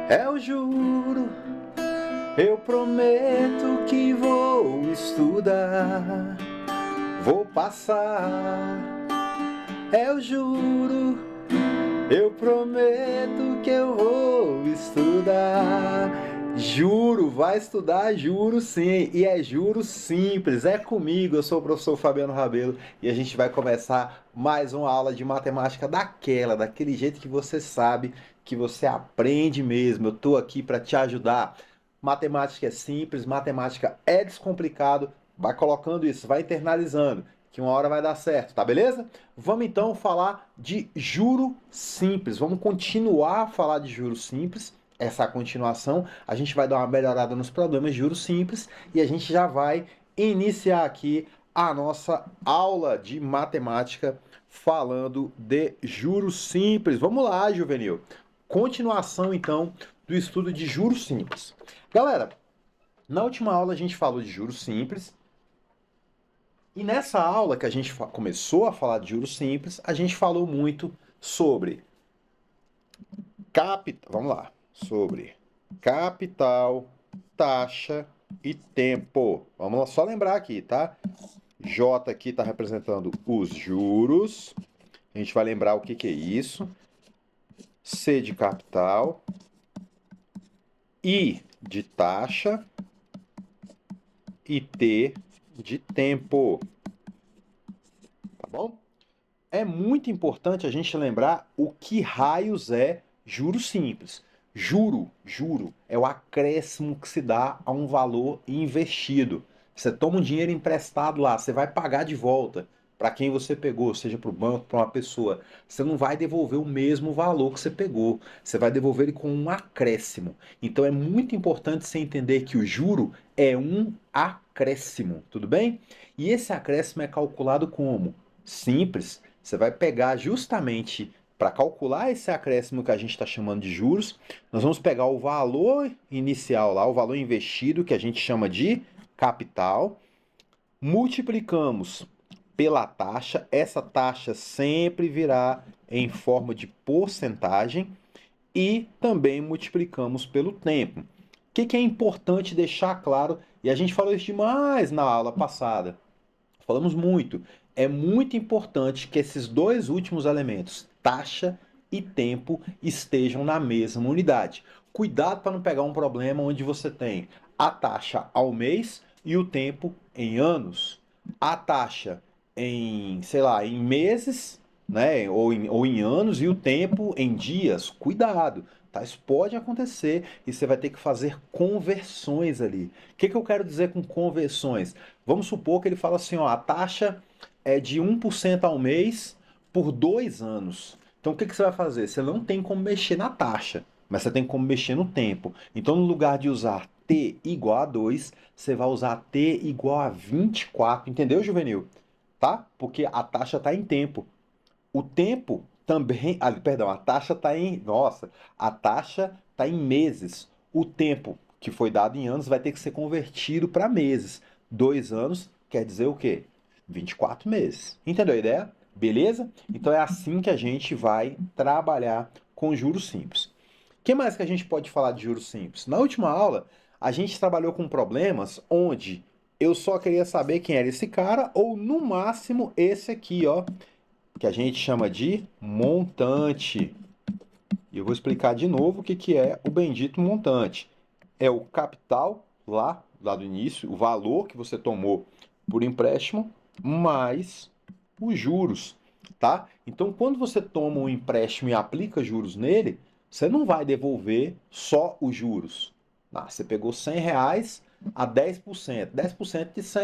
Eu juro, eu prometo que vou estudar, vou passar. Eu juro, eu prometo que eu vou estudar. Juro, vai estudar, juro sim. E é juro simples, é comigo. Eu sou o professor Fabiano Rabelo e a gente vai começar mais uma aula de matemática daquele jeito que você sabe, que você aprende mesmo. Eu tô aqui para te ajudar. Matemática é simples, matemática é descomplicado. Vai colocando isso, vai internalizando, que uma hora vai dar certo, tá beleza? Vamos então falar de juro simples. Vamos continuar a falar de juros simples. Essa é a continuação. A gente vai dar uma melhorada nos problemas de juros simples e a gente já vai iniciar aqui a nossa aula de matemática falando de juros simples. Vamos lá, Juvenil. Continuação então do estudo de juros simples. Galera, na última aula a gente falou de juros simples. E nessa aula que a gente começou a falar de juros simples, a gente falou muito sobre capital, vamos lá, sobre capital, taxa e tempo. Vamos lá, só lembrar aqui, tá? J aqui está representando os juros. A gente vai lembrar o que que é isso. C de capital, I de taxa e T de tempo. Tá bom? É muito importante a gente lembrar o que raios é juros simples. Juro, é o acréscimo que se dá a um valor investido. Você toma um dinheiro emprestado lá, você vai pagar de volta para quem você pegou, seja para o banco, para uma pessoa. Você não vai devolver o mesmo valor que você pegou. Você vai devolver ele com um acréscimo. Então é muito importante você entender que o juro é um acréscimo, tudo bem? E esse acréscimo é calculado como? Simples. Você vai pegar justamente para calcular esse acréscimo que a gente está chamando de juros, nós vamos pegar o valor inicial lá, o valor investido, que a gente chama de capital, multiplicamos pela taxa, essa taxa sempre virá em forma de porcentagem, e também multiplicamos pelo tempo. O que é importante deixar claro, e a gente falou isso demais na aula passada, falamos muito. É muito importante que esses dois últimos elementos, taxa e tempo, estejam na mesma unidade. Cuidado para não pegar um problema onde você tem a taxa ao mês e o tempo em anos. A taxa em, sei lá, em meses, né, ou em anos e o tempo em dias. Cuidado, tá? Isso pode acontecer e você vai ter que fazer conversões ali. O que eu quero dizer com conversões? Vamos supor que ele fala assim, ó, a taxa é de 1% ao mês por 2 anos. Então o que você vai fazer? Você não tem como mexer na taxa, mas você tem como mexer no tempo. Então no lugar de usar t igual a 2, você vai usar t igual a 24, entendeu, Juvenil? Tá? Porque a taxa está em tempo. O tempo também, perdão, a taxa está em, nossa, a taxa está em meses. O tempo que foi dado em anos vai ter que ser convertido para meses. 2 anos quer dizer o quê? 24 meses. Entendeu a ideia? Beleza? Então é assim que a gente vai trabalhar com juros simples. O que mais que a gente pode falar de juros simples? Na última aula, a gente trabalhou com problemas onde eu só queria saber quem era esse cara ou no máximo esse aqui, ó, que a gente chama de montante. E eu vou explicar de novo o que é o bendito montante. É o capital lá do início, o valor que você tomou por empréstimo, mais os juros, tá? Então, quando você toma um empréstimo e aplica juros nele, você não vai devolver só os juros. Você pegou R$ 100 a 10%. 10% de 100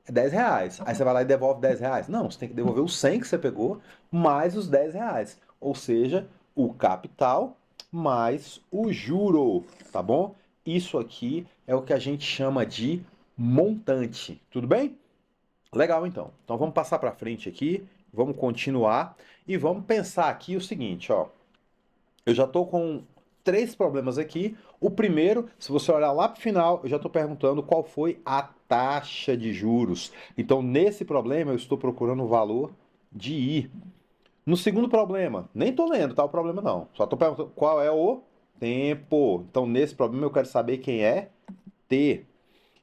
é R$ 10. Aí você vai lá e devolve R$ 10. Não, você tem que devolver os 100 que você pegou, mais os R$ 10. Ou seja, o capital mais o juro, tá bom? Isso aqui é o que a gente chama de montante, tudo bem? Legal, então. Então vamos passar para frente aqui, vamos continuar e vamos pensar aqui o seguinte, ó. Eu já estou com 3 problemas aqui. O primeiro, se você olhar lá para o final, eu já estou perguntando qual foi a taxa de juros. Então, nesse problema, eu estou procurando o valor de I. No segundo problema, nem estou lendo, tá? O problema não. Só estou perguntando qual é o tempo. Então, nesse problema, eu quero saber quem é T.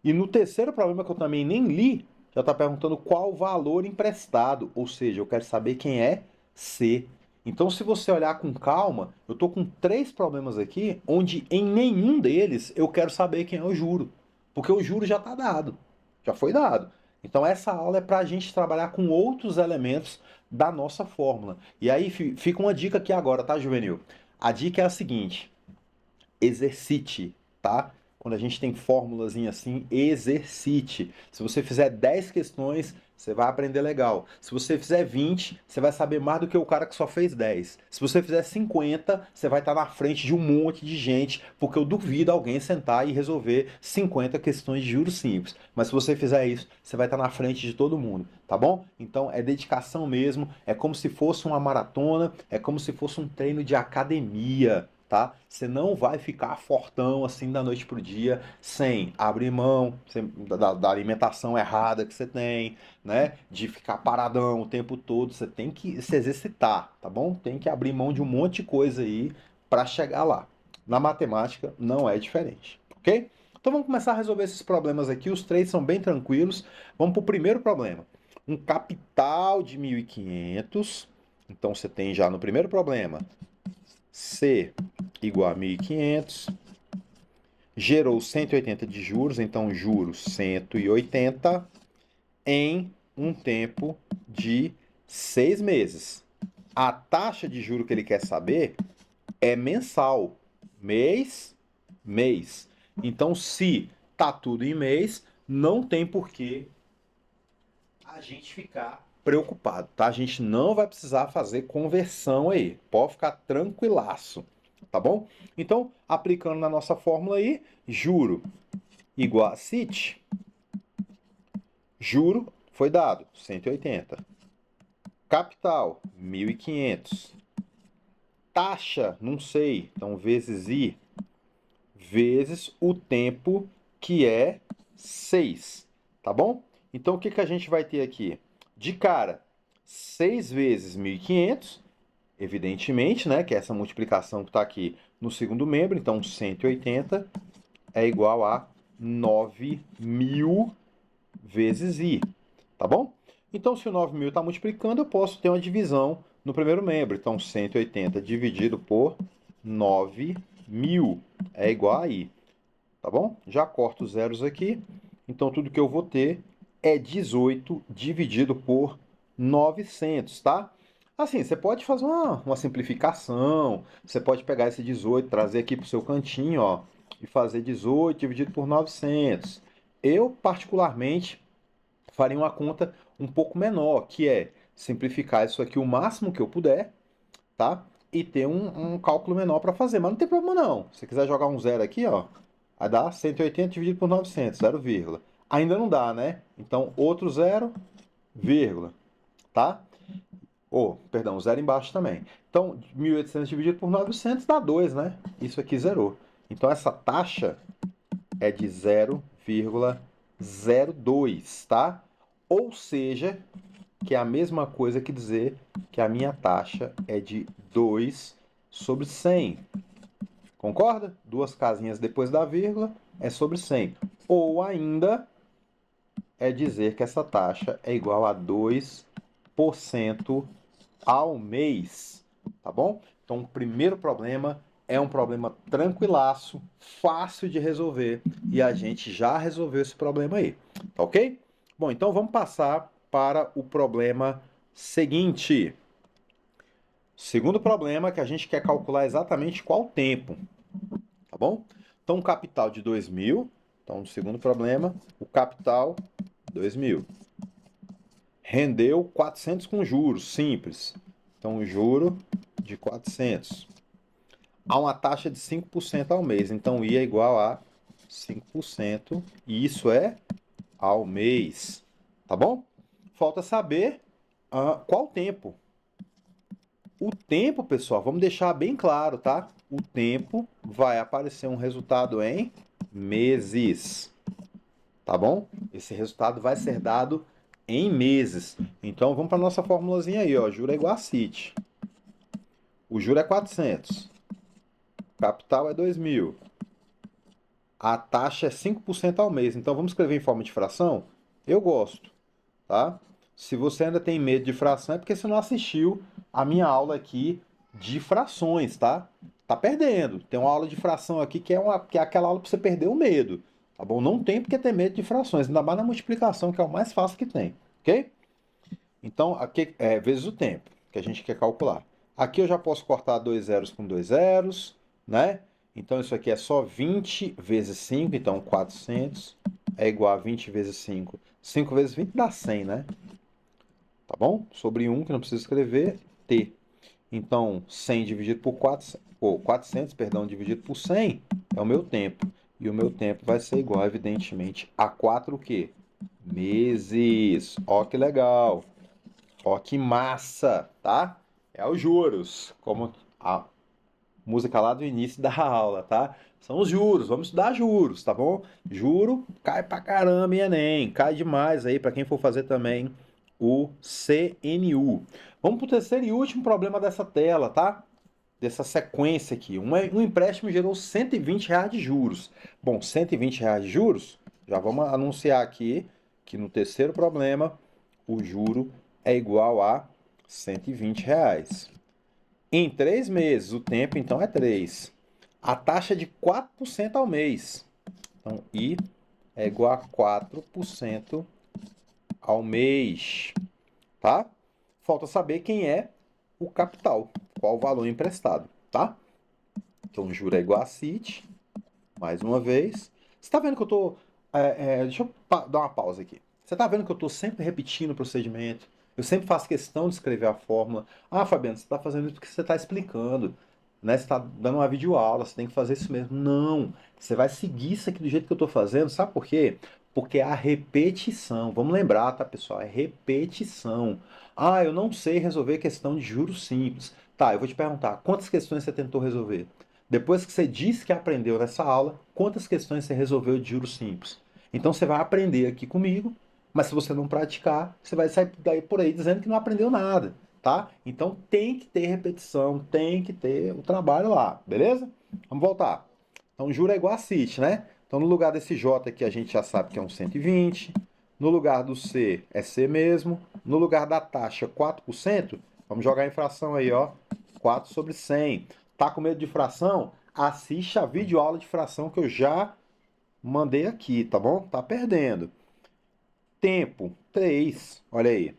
E no terceiro problema, que eu também nem li, já está perguntando qual o valor emprestado. Ou seja, eu quero saber quem é C. Então, se você olhar com calma, eu estou com três problemas aqui, onde em nenhum deles eu quero saber quem é o juro. Porque o juro já está dado. Já foi dado. Então, essa aula é para a gente trabalhar com outros elementos da nossa fórmula. E aí fica uma dica aqui agora, tá, Juvenil? A dica é a seguinte: exercite, tá? Quando a gente tem fórmulas assim, exercite. Se você fizer 10 questões, você vai aprender legal. Se você fizer 20, você vai saber mais do que o cara que só fez 10. Se você fizer 50, você vai estar na frente de um monte de gente, porque eu duvido alguém sentar e resolver 50 questões de juros simples. Mas se você fizer isso, você vai estar na frente de todo mundo, tá bom? Então é dedicação mesmo, é como se fosse uma maratona, é como se fosse um treino de academia, tá? Você não vai ficar fortão assim da noite pro dia sem abrir mão da alimentação errada que você tem, né? De ficar paradão o tempo todo. Você tem que se exercitar, tá bom? Tem que abrir mão de um monte de coisa aí para chegar lá. Na matemática não é diferente, ok? Então vamos começar a resolver esses problemas aqui. Os três são bem tranquilos. Vamos para o primeiro problema. Um capital de 1.500. Então você tem já no primeiro problema C igual a 1.500, gerou 180 de juros, então juros 180 em um tempo de 6 meses. A taxa de juro que ele quer saber é mensal, mês, mês. Então, se tá tudo em mês, não tem por que a gente ficar preocupado, tá? A gente não vai precisar fazer conversão aí. Pode ficar tranquilaço, tá bom? Então, aplicando na nossa fórmula aí, juro igual a CIT, juro foi dado, 180. Capital, 1.500. Taxa, não sei, então vezes I, vezes o tempo, que é 6, tá bom? Então, o que, que a gente vai ter aqui? De cara, 6 vezes 1.500, evidentemente, né, que é essa multiplicação que está aqui no segundo membro, então 180 é igual a 9.000 vezes I, tá bom? Então, se o 9.000 está multiplicando, eu posso ter uma divisão no primeiro membro. Então, 180 dividido por 9.000 é igual a I, tá bom? Já corto os zeros aqui. Então, tudo que eu vou ter é 18 dividido por 900, tá? Assim, você pode fazer uma simplificação, você pode pegar esse 18, trazer aqui para o seu cantinho, ó, e fazer 18 dividido por 900. Eu, particularmente, faria uma conta um pouco menor, que é simplificar isso aqui o máximo que eu puder, tá? E ter um cálculo menor para fazer. Mas não tem problema não. Se você quiser jogar um zero aqui, ó, vai dar 180 dividido por 900, 0, vírgula. Ainda não dá, né? Então, outro zero, vírgula, tá? Perdão, zero embaixo também. Então, 1.800 dividido por 900 dá 2, né? Isso aqui zerou. Então, essa taxa é de 0,02, tá? Ou seja, que é a mesma coisa que dizer que a minha taxa é de 2 sobre 100. Concorda? Duas casinhas depois da vírgula é sobre 100. Ou ainda é dizer que essa taxa é igual a 2% ao mês, tá bom? Então, o primeiro problema é um problema tranquilaço, fácil de resolver, e a gente já resolveu esse problema aí, tá ok? Bom, então vamos passar para o problema seguinte. Segundo problema que a gente quer calcular exatamente qual tempo, tá bom? Então, um capital de 2.000, então, no segundo problema, o capital 2.000. Rendeu 400 com juros, simples. Então, o juro de 400. Há uma taxa de 5% ao mês, então I é igual a 5%, e isso é ao mês, tá bom? Falta saber qual tempo. O tempo, pessoal, vamos deixar bem claro, tá? O tempo vai aparecer um resultado em meses, tá bom? Esse resultado vai ser dado em meses. Então, vamos para a nossa formulazinha aí, ó. Juro é igual a CIT. O juro é 400. O capital é 2.000. A taxa é 5% ao mês. Então, vamos escrever em forma de fração? Eu gosto, tá? Se você ainda tem medo de fração, é porque você não assistiu a minha aula aqui de frações, tá? Tá perdendo. Tem uma aula de fração aqui que é aquela aula para você perder o medo, tá bom? Não tem porque ter medo de frações, ainda mais na multiplicação, que é o mais fácil que tem, ok? Então, aqui é vezes o tempo que a gente quer calcular. Aqui eu já posso cortar dois zeros com dois zeros, né? Então, isso aqui é só 20 vezes 5, então 400 é igual a 20 vezes 5. 5 vezes 20 dá 100, né? Tá bom? Sobre 1, que não precisa escrever, t. Então, 100 dividido por 400, perdão, dividido por 100 é o meu tempo. E o meu tempo vai ser igual, evidentemente, a 4 o quê? Meses. Ó que legal. Ó que massa, tá? É os juros, como a música lá do início da aula, tá? São os juros, vamos estudar juros, tá bom? Juro cai pra caramba em Enem, cai demais aí para quem for fazer também o CNU. Vamos pro terceiro e último problema dessa tela, tá? Dessa sequência aqui. Um empréstimo gerou R$ 120 de juros. Bom, R$ 120 de juros, já vamos anunciar aqui que no terceiro problema o juro é igual a R$ 120. Em 3 meses, o tempo então é 3. A taxa é de 4% ao mês. Então, I é igual a 4% ao mês. Tá? Falta saber quem é o capital, qual o valor emprestado, tá? Então, o juro é igual a CIT, mais uma vez. Você está vendo que eu estou... deixa eu dar uma pausa aqui. Você está vendo que eu estou sempre repetindo o procedimento? Eu sempre faço questão de escrever a fórmula. Ah, Fabiano, você está fazendo isso porque você está explicando. Né? Você está dando uma videoaula, você tem que fazer isso mesmo. Não, você vai seguir isso aqui do jeito que eu estou fazendo. Sabe por quê? Porque é a repetição. Vamos lembrar, tá, pessoal? É repetição. Ah, eu não sei resolver questão de juros simples. Tá, eu vou te perguntar, quantas questões você tentou resolver? Depois que você disse que aprendeu nessa aula, quantas questões você resolveu de juros simples? Então você vai aprender aqui comigo, mas se você não praticar, você vai sair daí por aí dizendo que não aprendeu nada, tá? Então tem que ter repetição, tem que ter o trabalho lá, beleza? Vamos voltar. Então juro é igual a CIT, né? Então no lugar desse J aqui a gente já sabe que é um 120. No lugar do C é C mesmo. No lugar da taxa 4%, vamos jogar em fração aí, ó. 4 sobre 100. Tá com medo de fração? Assiste a videoaula de fração que eu já mandei aqui, tá bom? Tá perdendo. Tempo, 3. Olha aí.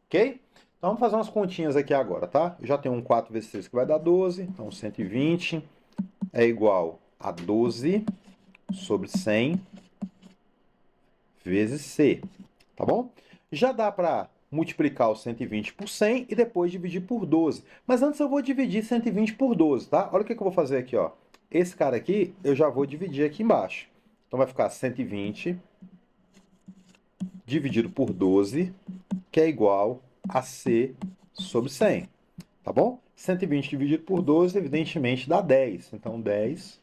Ok? Então vamos fazer umas continhas aqui agora, tá? Eu já tenho um 4 vezes 3 que vai dar 12. Então 120 é igual a 12 sobre 100 vezes C. Tá bom? Já dá para multiplicar o 120 por 100 e depois dividir por 12. Mas antes eu vou dividir 120 por 12, tá? Olha o que eu vou fazer aqui, ó. Esse cara aqui eu já vou dividir aqui embaixo. Então vai ficar 120 dividido por 12, que é igual a C sobre 100. Tá bom? 120 dividido por 12, evidentemente, dá 10. Então 10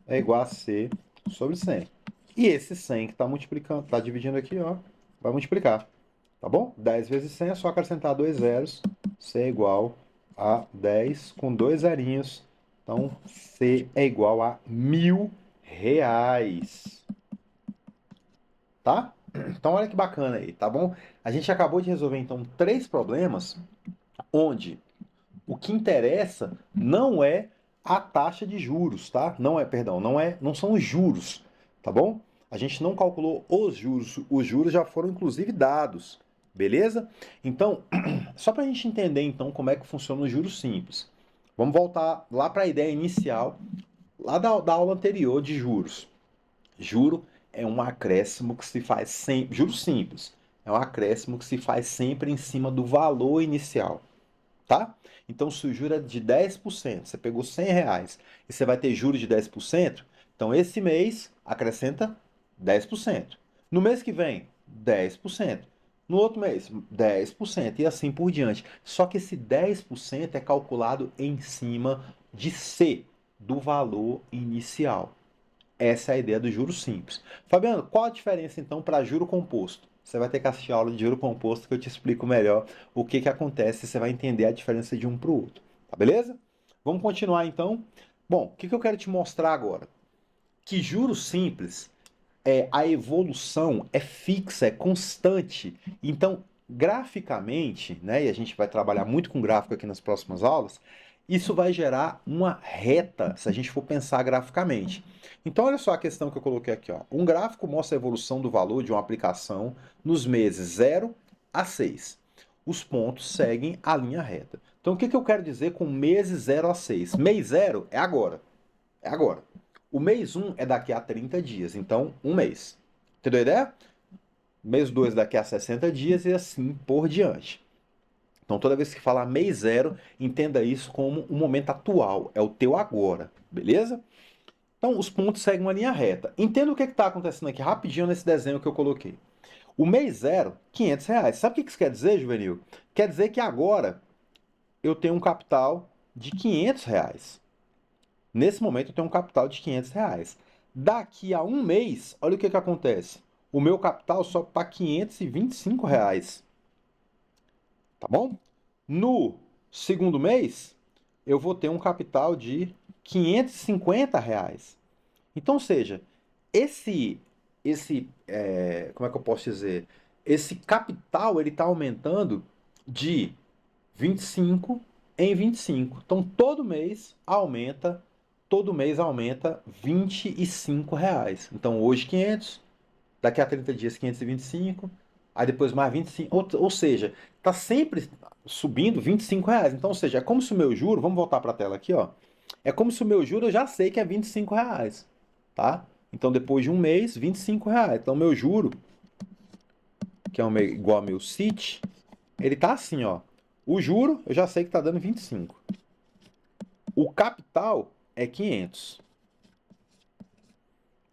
é igual a C sobre 100. E esse 100 que está multiplicando, está dividindo aqui, ó, vai multiplicar. Tá bom? 10 vezes 100 é só acrescentar dois zeros. C é igual a 10 com dois zerinhos. Então, C é igual a R$ 1.000. Tá? Então, olha que bacana aí, tá bom? A gente acabou de resolver, então, 3 problemas onde o que interessa não é a taxa de juros, tá? Não são os juros, tá bom? A gente não calculou os juros já foram inclusive dados, beleza? Então, só para a gente entender então como é que funciona o juros simples. Vamos voltar lá para a ideia inicial, lá da aula anterior de juros. Juro é um acréscimo que se faz sempre, juros simples, é um acréscimo que se faz sempre em cima do valor inicial. Tá? Então, se o juro é de 10%, você pegou R$ 100 e você vai ter juros de 10%, então esse mês acrescenta 10%. No mês que vem, 10%. No outro mês, 10% e assim por diante. Só que esse 10% é calculado em cima de C, do valor inicial. Essa é a ideia do juros simples. Fabiano, qual a diferença então para juro composto? Você vai ter que assistir a aula de juro composto que eu te explico melhor o que acontece e você vai entender a diferença de um para o outro. Tá beleza? Vamos continuar então. Bom, o que eu quero te mostrar agora? Que juros simples, a evolução é fixa, é constante. Então, graficamente, né, e a gente vai trabalhar muito com gráfico aqui nas próximas aulas, isso vai gerar uma reta, se a gente for pensar graficamente. Então, olha só a questão que eu coloquei aqui. Ó. Um gráfico mostra a evolução do valor de uma aplicação nos meses 0 a 6. Os pontos seguem a linha reta. Então, o que eu quero dizer com meses 0 a 6? Mês 0 é agora. É agora. O mês 1 é daqui a 30 dias, então um mês. Entendeu a ideia? Mês 2 daqui a 60 dias e assim por diante. Então toda vez que falar mês 0, entenda isso como o momento atual, é o teu agora, beleza? Então os pontos seguem uma linha reta. Entenda o que está acontecendo aqui rapidinho nesse desenho que eu coloquei. O mês 0, R$ 500. Sabe o que isso quer dizer, Juvenil? Quer dizer que agora eu tenho um capital de R$ 500. Nesse momento eu tenho um capital de R$ 500. Daqui a um mês, olha o que acontece. O meu capital sobe para R$ 525. Tá bom? No segundo mês, eu vou ter um capital de R$ 550. Então, ou seja, como é que eu posso dizer? Esse capital ele está aumentando de 25 em 25. Então, todo mês aumenta R$ 25. Então, hoje 500, daqui a 30 dias 525, aí depois mais 25, ou seja, está sempre subindo R$ 25. Então, ou seja, é como se o meu juro, vamos voltar para a tela aqui, ó, é como se o meu juro eu já sei que é R$ 25, tá? Então, depois de um mês, R$ 25. Então, meu juro, que é igual ao meu CIT, ele tá assim, ó. O juro, eu já sei que está dando 25. O capital é 500,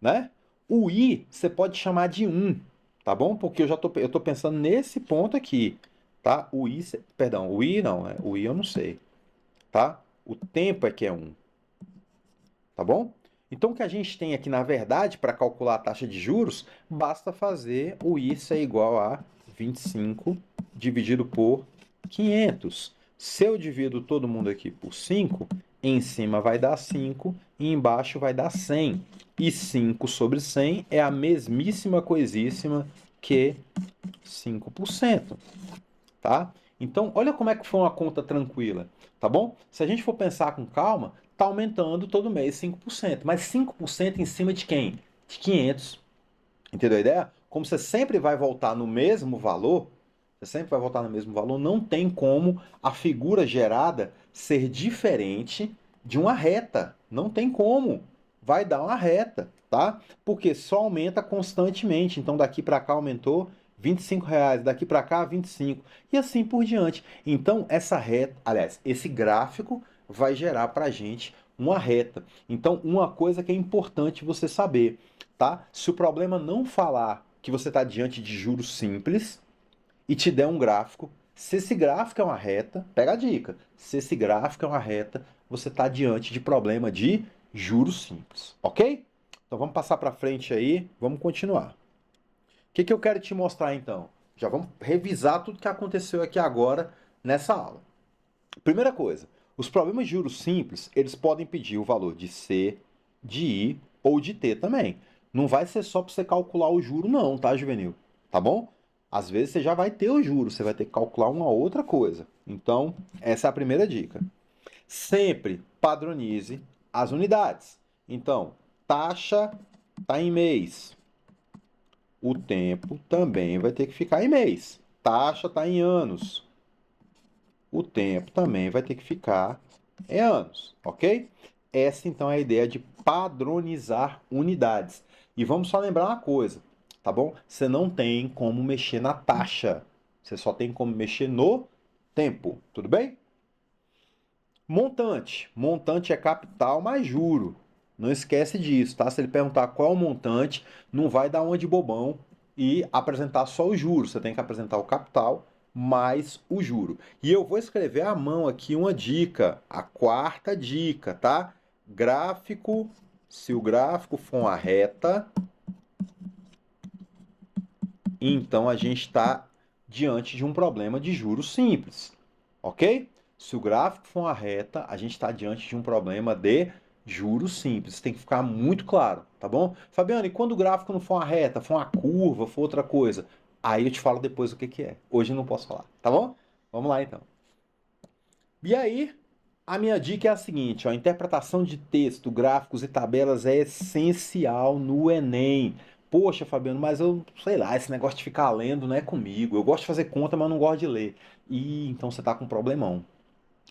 né? O I você pode chamar de 1, tá bom? Porque eu tô pensando nesse ponto aqui, tá? O I, perdão, o I não, o I eu não sei, tá? O tempo é que é 1, tá bom? Então o que a gente tem aqui, na verdade, para calcular a taxa de juros, basta fazer o I ser igual a 25 dividido por 500. Se eu divido todo mundo aqui por 5, em cima vai dar 5 e embaixo vai dar 100. E 5 sobre 100 é a mesmíssima coisíssima que 5%, tá? Então, olha como é que foi uma conta tranquila, tá bom? Se a gente for pensar com calma, tá aumentando todo mês 5%, mas 5% em cima de quem? De 500. Entendeu a ideia? Como você sempre vai voltar no mesmo valor, não tem como a figura gerada ser diferente de uma reta. Não tem como. Vai dar uma reta, tá? Porque só aumenta constantemente. Então daqui para cá aumentou R$ 25, daqui para cá 25 e assim por diante. Então essa reta, aliás, esse gráfico vai gerar para a gente uma reta. Então uma coisa que é importante você saber, tá? Se o problema não falar que você está diante de juros simples e te der um gráfico, se esse gráfico é uma reta, pega a dica. Se esse gráfico é uma reta, você está diante de problema de juros simples, ok? Então vamos passar para frente aí, vamos continuar. O que eu quero te mostrar então? Já vamos revisar tudo que aconteceu aqui agora nessa aula. Primeira coisa, os problemas de juros simples, eles podem pedir o valor de C, de I ou de T também. Não vai ser só para você calcular o juro não, tá, Juvenil? Tá bom? Às vezes você já vai ter o juro, você vai ter que calcular uma outra coisa. Então, essa é a primeira dica. Sempre padronize as unidades. Então, taxa está em mês. O tempo também vai ter que ficar em mês. Taxa está em anos. O tempo também vai ter que ficar em anos, ok? Essa então é a ideia de padronizar unidades. E vamos só lembrar uma coisa, tá bom? Você não tem como mexer na taxa. Você só tem como mexer no tempo, tudo bem? Montante. Montante é capital mais juro. Não esquece disso, tá? Se ele perguntar qual é o montante, não vai dar uma de bobão e apresentar só o juro. Você tem que apresentar o capital mais o juro. E eu vou escrever à mão aqui uma dica, a quarta dica, tá? Gráfico Se o gráfico for uma reta, então a gente está diante de um problema de juros simples, ok? Se o gráfico for uma reta, a gente está diante de um problema de juros simples. Tem que ficar muito claro, tá bom? Fabiano, e quando o gráfico não for uma reta, for uma curva, for outra coisa? Aí eu te falo depois o que que é. Hoje eu não posso falar, tá bom? Vamos lá então. E aí, a minha dica é a seguinte, ó, a interpretação de texto, gráficos e tabelas é essencial no Enem. Poxa, Fabiano, mas eu, sei lá, esse negócio de ficar lendo não é comigo. Eu gosto de fazer conta, mas não gosto de ler. E então você tá com um problemão.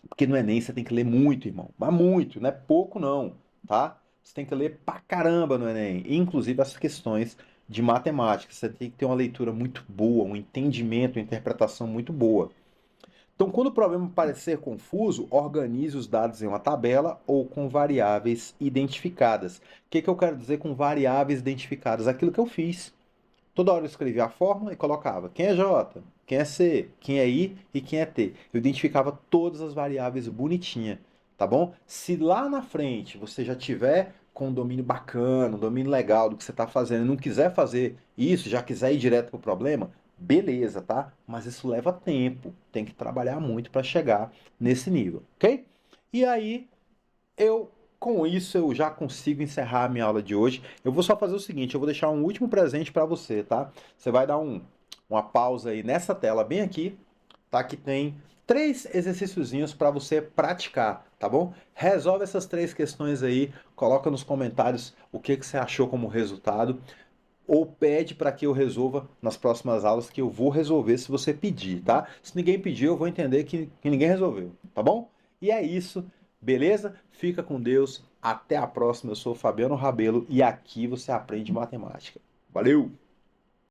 Porque no Enem você tem que ler muito, irmão. Mas muito, não é pouco não, tá? Você tem que ler pra caramba no Enem. Inclusive as questões de matemática. Você tem que ter uma leitura muito boa, um entendimento, uma interpretação muito boa. Então, quando o problema parecer confuso, organize os dados em uma tabela ou com variáveis identificadas. O que eu quero dizer com variáveis identificadas? Aquilo que eu fiz. Toda hora eu escrevia a fórmula e colocava quem é J, quem é C, quem é I e quem é T. Eu identificava todas as variáveis bonitinha, tá bom? Se lá na frente você já tiver com um domínio bacana, um domínio legal do que você está fazendo e não quiser fazer isso, já quiser ir direto para o problema, beleza, tá? Mas isso leva tempo, tem que trabalhar muito para chegar nesse nível, ok? E aí, com isso eu já consigo encerrar a minha aula de hoje. Eu vou só fazer o seguinte, eu vou deixar um último presente para você, tá? Você vai dar uma pausa aí nessa tela bem aqui, tá? Que tem 3 exercíciozinhos para você praticar, tá bom? Resolve essas 3 questões aí, coloca nos comentários o que você achou como resultado, ou pede para que eu resolva nas próximas aulas, que eu vou resolver se você pedir, tá? Se ninguém pedir, eu vou entender que ninguém resolveu, tá bom? E é isso, beleza? Fica com Deus, até a próxima. Eu sou o Fabiano Rabelo e aqui você aprende matemática. Valeu!